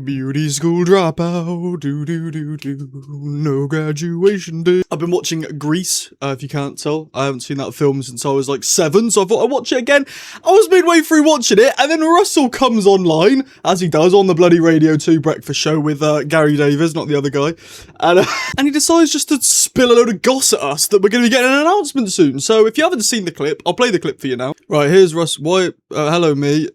Beauty school dropout, no graduation day. I've been watching Grease, if you can't tell. I haven't seen that film since I was like 7, so I thought I'd watch it again. I was midway through watching it, and then Russell comes online, as he does on the bloody Radio 2 breakfast show with Gary Davies, not the other guy, and he decides just to spill a load of goss at us that we're going to be getting an announcement soon. So if you haven't seen the clip, I'll play the clip for you now. Right, here's Russ. Hello, me.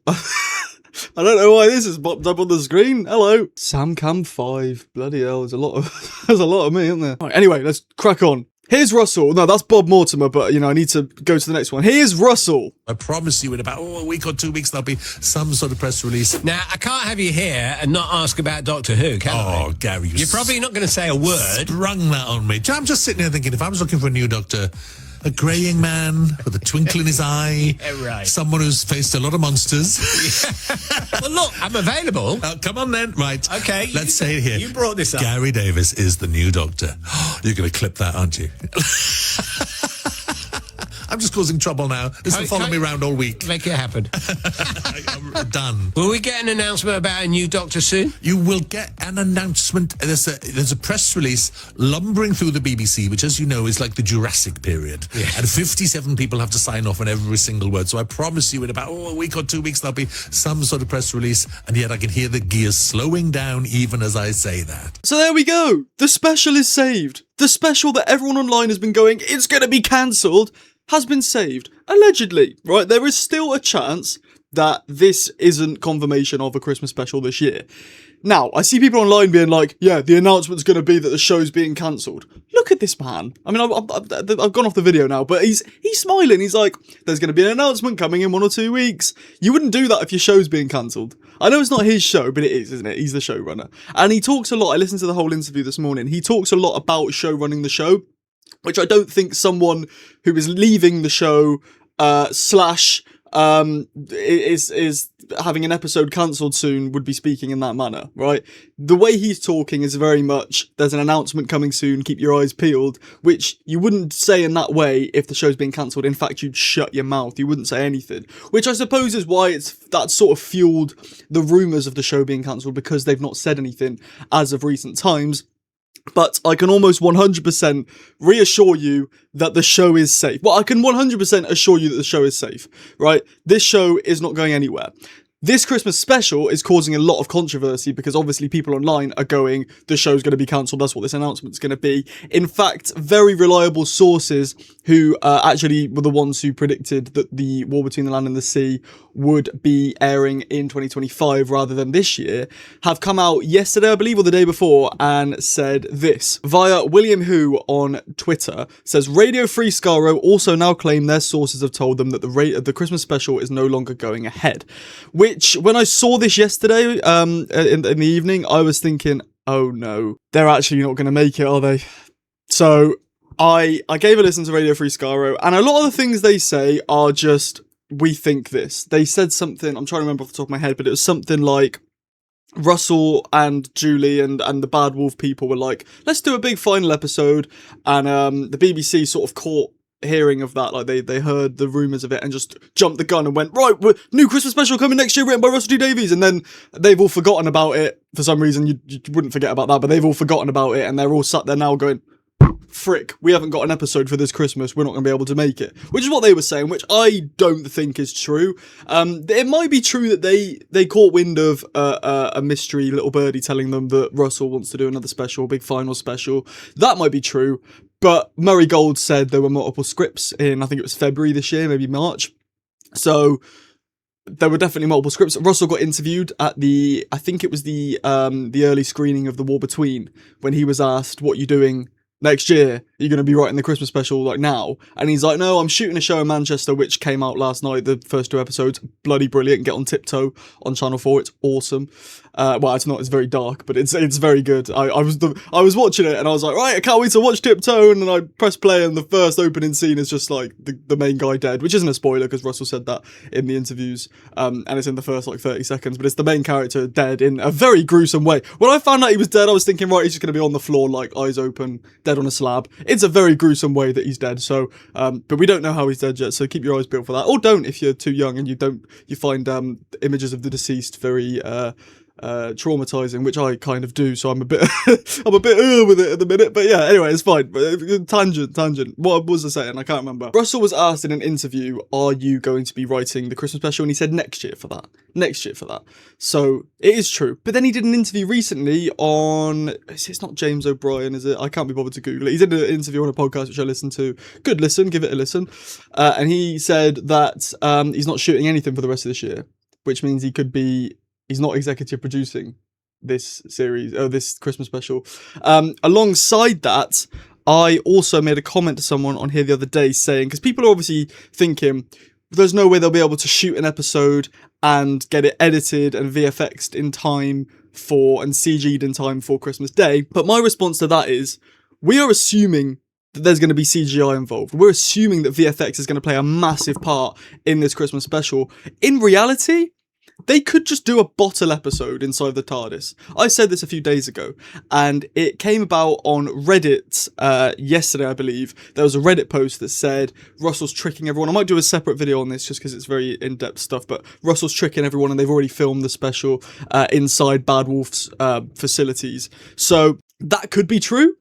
I don't know why this has popped up on the screen. Hello. Samcam 5. Bloody hell, there's a lot of me, isn't there? Right, anyway, let's crack on. Here's Russell. No, that's Bob Mortimer, but, you know, I need to go to the next one. Here's Russell. I promise you in about a week or 2 weeks there'll be some sort of press release. Now, I can't have you here and not ask about Doctor Who, can I? Oh, Gary, you're probably not going to say a word. Sprung that on me. I'm just sitting here thinking, if I was looking for a new Doctor, a greying man with a twinkle in his eye, right. Someone who's faced a lot of monsters. Well, look, I'm available. Come on then, right. Okay. Let's say it here. You brought this up. Gary Davies is the new Doctor. You're going to clip that, aren't you? I'm just causing trouble now. This will follow me around all week. Make it happen. I'm done. Will we get an announcement about a new Doctor soon? You will get an announcement. There's a press release lumbering through the BBC, which, as you know, is like the Jurassic period. Yeah. And 57 people have to sign off on every single word. So I promise you in about a week or 2 weeks, there'll be some sort of press release. And yet I can hear the gears slowing down even as I say that. So there we go. The special is saved. The special that everyone online has been going, it's going to be cancelled, has been saved. Allegedly, right? There is still a chance that this isn't confirmation of a Christmas special this year. Now, I see people online being like, yeah, the announcement's going to be that the show's being cancelled. Look at this man. I mean, I've gone off the video now, but he's smiling. He's like, there's going to be an announcement coming in 1 or 2 weeks. You wouldn't do that if your show's being cancelled. I know it's not his show, but it is, isn't it? He's the showrunner. And he talks a lot. I listened to the whole interview this morning. He talks a lot about show running the show, which I don't think someone who is leaving the show, is having an episode cancelled soon would be speaking in that manner, right? The way he's talking is very much, there's an announcement coming soon, keep your eyes peeled, which you wouldn't say in that way if the show's being cancelled. In fact, you'd shut your mouth. You wouldn't say anything, which I suppose is why that sort of fueled the rumours of the show being cancelled, because they've not said anything as of recent times. But I can almost 100% reassure you that the show is safe. Well, I can 100% assure you that the show is safe, right? This show is not going anywhere. This Christmas special is causing a lot of controversy because obviously people online are going, the show's going to be cancelled, that's what this announcement's going to be. In fact, very reliable sources who actually were the ones who predicted that the War Between the Land and the Sea would be airing in 2025 rather than this year, have come out yesterday, I believe, or the day before, and said this. Via William Who on Twitter, says, Radio Free Skaro also now claim their sources have told them that the Christmas special is no longer going ahead. Which, when I saw this yesterday, in the evening, I was thinking, oh no, they're actually not going to make it, are they? So, I gave a listen to Radio Free Skaro, and a lot of the things they say are just, we think this. They said something, I'm trying to remember off the top of my head, but it was something like, Russell and Julie and the Bad Wolf people were like, let's do a big final episode, and the BBC sort of caught hearing of that, like they heard the rumours of it and just jumped the gun and went, right, new Christmas special coming next year written by Russell T Davies, and then they've all forgotten about it for some reason. You wouldn't forget about that, but they've all forgotten about it, and they're all sat there now going, frick, we haven't got an episode for this Christmas, we're not going to be able to make it, which is what they were saying, which I don't think is true. It might be true that they caught wind of a mystery little birdie telling them that Russell wants to do another special, big final special. That might be true, but Murray Gold said there were multiple scripts in, I think it was February this year, maybe March, so there were definitely multiple scripts. Russell got interviewed at I think it was the early screening of The War Between, when he was asked, what are you doing next year? Are you going to be writing the Christmas special like now? And he's like, no, I'm shooting a show in Manchester which came out last night, the first 2 episodes, bloody brilliant. Get on Tiptoe on Channel 4, it's awesome. Well, it's not, it's very dark, but it's very good. I was watching it and I was like, right, I can't wait to watch Tiptoe, and then I press play and the first opening scene is just like the main guy dead, which isn't a spoiler because Russell said that in the interviews, and it's in the first like 30 seconds, but it's the main character dead in a very gruesome way. When I found out he was dead, I was thinking, right, he's just going to be on the floor, like eyes open, dead on a slab. It's a very gruesome way that he's dead, so, but we don't know how he's dead yet, so keep your eyes peeled for that, or don't if you're too young and you find images of the deceased very traumatizing, which I kind of do, so I'm a bit with it at the minute, but yeah, anyway, it's fine. Tangent. What was I saying? I can't remember. Russell was asked in an interview, are you going to be writing the Christmas special? And he said next year for that. So it is true. But then he did an interview recently on, it's not James O'Brien, is it? I can't be bothered to Google it. He did an interview on a podcast which I listened to. Good listen, give it a listen. And he said that he's not shooting anything for the rest of this year, which means he's not executive producing this series, this Christmas special. Alongside that, I also made a comment to someone on here the other day saying, because people are obviously thinking, there's no way they'll be able to shoot an episode and get it edited and VFX'd in time and CG'd in time for Christmas Day. But my response to that is, we are assuming that there's going to be CGI involved. We're assuming that VFX is going to play a massive part in this Christmas special. In reality, they could just do a bottle episode inside the TARDIS. I said this a few days ago, and it came about on Reddit yesterday, I believe. There was a Reddit post that said Russell's tricking everyone. I might do a separate video on this just because it's very in-depth stuff, but Russell's tricking everyone, and they've already filmed the special inside Bad Wolf's facilities. So that could be true.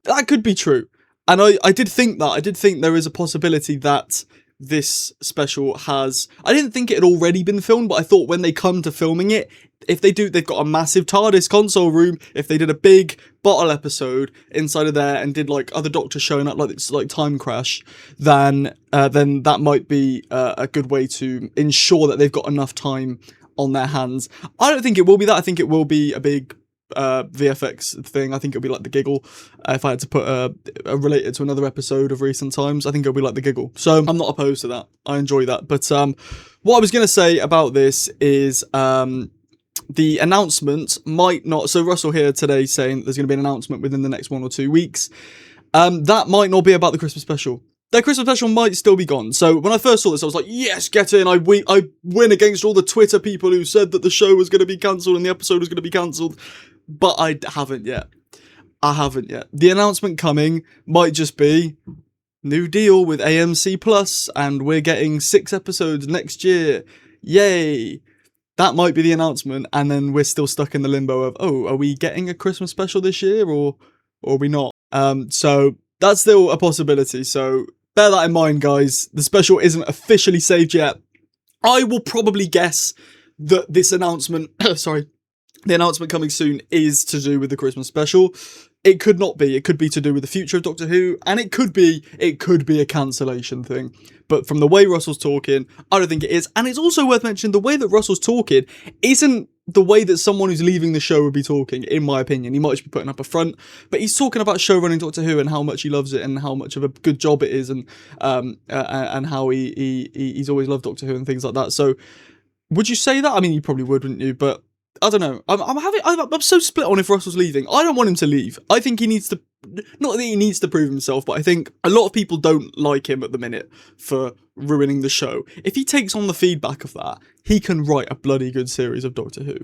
And I did think that. I did think there is a possibility that this special has, I didn't think it had already been filmed, but I thought when they come to filming it, if they do, they've got a massive TARDIS console room, if they did a big bottle episode inside of there and did like other doctors showing up like it's like Time Crash, then that might be a good way to ensure that they've got enough time on their hands. I don't think it will be that. I think it will be a big VFX thing. I think it'll be like the Giggle. If I had to put relate it to another episode of recent times, I think it'll be like the Giggle. So I'm not opposed to that. I enjoy that. But what I was going to say about this is the announcement might not. So Russell here today saying there's going to be an announcement within the next 1 or 2 weeks. That might not be about the Christmas special. Their Christmas special might still be gone. So when I first saw this, I was like, yes, get in. I win against all the Twitter people who said that the show was going to be cancelled and the episode was going to be cancelled. But I haven't yet. The announcement coming might just be new deal with AMC Plus, and we're getting 6 episodes next year. Yay. That might be the announcement, and then we're still stuck in the limbo of, oh, are we getting a Christmas special this year or are we not? So that's still a possibility. So bear that in mind, guys. The special isn't officially saved yet. I will probably guess that this announcement, the announcement coming soon is to do with the Christmas special. It could not be. It could be to do with the future of Doctor Who, and it could be a cancellation thing. But from the way Russell's talking, I don't think it is. And it's also worth mentioning the way that Russell's talking isn't the way that someone who's leaving the show would be talking, in my opinion. He might just be putting up a front, but he's talking about showrunning Doctor Who and how much he loves it and how much of a good job it is, and how he's always loved Doctor Who and things like that. So would you say that? I mean, you probably would, wouldn't you? But I don't know. I'm so split on if Russell's leaving. I don't want him to leave. I think he needs to, not that he needs to prove himself, but I think a lot of people don't like him at the minute for ruining the show. If he takes on the feedback of that, he can write a bloody good series of Doctor Who.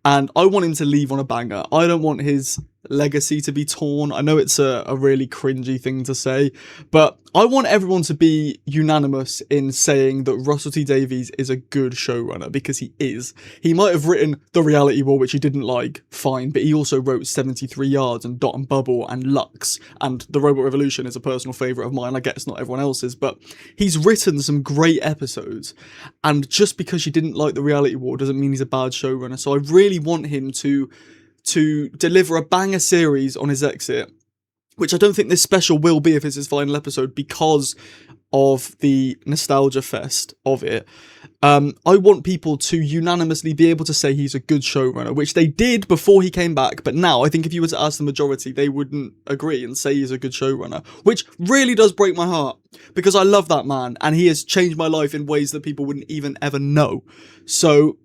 And I want him to leave on a banger. I don't want his legacy to be torn. I know it's a really cringy thing to say, but I want everyone to be unanimous in saying that Russell T Davies is a good showrunner, because he is. He might have written The Reality War, which he didn't like, fine, but he also wrote 73 Yards and Dot and Bubble and Lux, and The Robot Revolution is a personal favourite of mine. I guess not everyone else's, but he's written some great episodes, and just because you didn't like The Reality War doesn't mean he's a bad showrunner. So I really want him to deliver a banger series on his exit, which I don't think this special will be if it's his final episode, because of the nostalgia fest of it. I want people to unanimously be able to say he's a good showrunner, which they did before he came back, but now I think if you were to ask the majority, they wouldn't agree and say he's a good showrunner, which really does break my heart, because I love that man and he has changed my life in ways that people wouldn't even ever know. So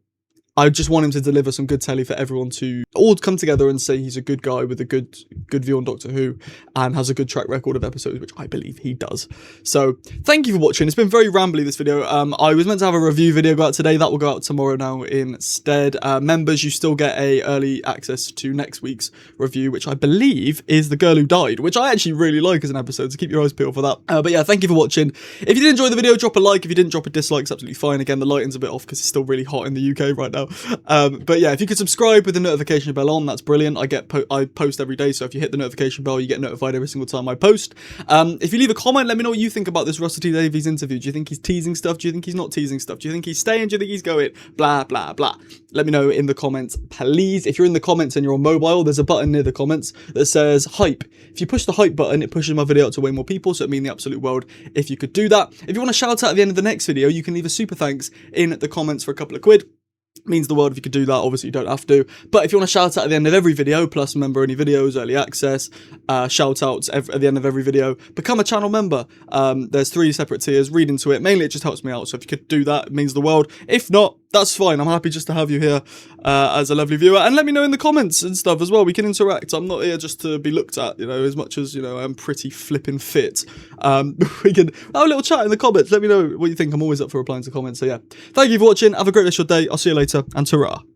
I just want him to deliver some good telly for everyone to all come together and say he's a good guy with a good view on Doctor Who and has a good track record of episodes, which I believe he does. So thank you for watching. It's been very rambly, this video. I was meant to have a review video go out today. That will go out tomorrow now instead. Members, you still get a early access to next week's review, which I believe is The Girl Who Died, which I actually really like as an episode, so keep your eyes peeled for that. But yeah, thank you for watching. If you did enjoy the video, drop a like. If you didn't, drop a dislike. It's absolutely fine. Again, the lighting's a bit off because it's still really hot in the UK right now. now. But yeah, if you could subscribe with the notification bell on, that's brilliant. I post every day, so if you hit the notification bell, you get notified every single time I post. If you leave a comment, let me know what you think about this Russell T Davies interview. Do you think he's teasing stuff? Do you think he's not teasing stuff? Do you think he's staying? Do you think he's going? Blah, blah, blah. Let me know in the comments, please. If you're in the comments and you're on mobile, there's a button near the comments that says hype. If you push the hype button, it pushes my video out to way more people, so it'd mean the absolute world if you could do that. If you want to shout out at the end of the next video, you can leave a super thanks in the comments for a couple of quid. Means the world if you could do that. Obviously you don't have to, but if you want to shout out at the end of every video, plus member only videos, early access, shout outs at the end of every video, become a channel member. There's 3 separate tiers. Read into it. Mainly it just helps me out, so if you could do that, it means the world. If not, that's fine. I'm happy just to have you here as a lovely viewer, and let me know in the comments and stuff as well. We can interact. I'm not here just to be looked at, you know, as much as, you know, I'm pretty flipping fit. We can have a little chat in the comments. Let me know what you think. I'm always up for replying to comments. So yeah, thank you for watching. Have a great rest of your day. I'll see you later, and ta-ra.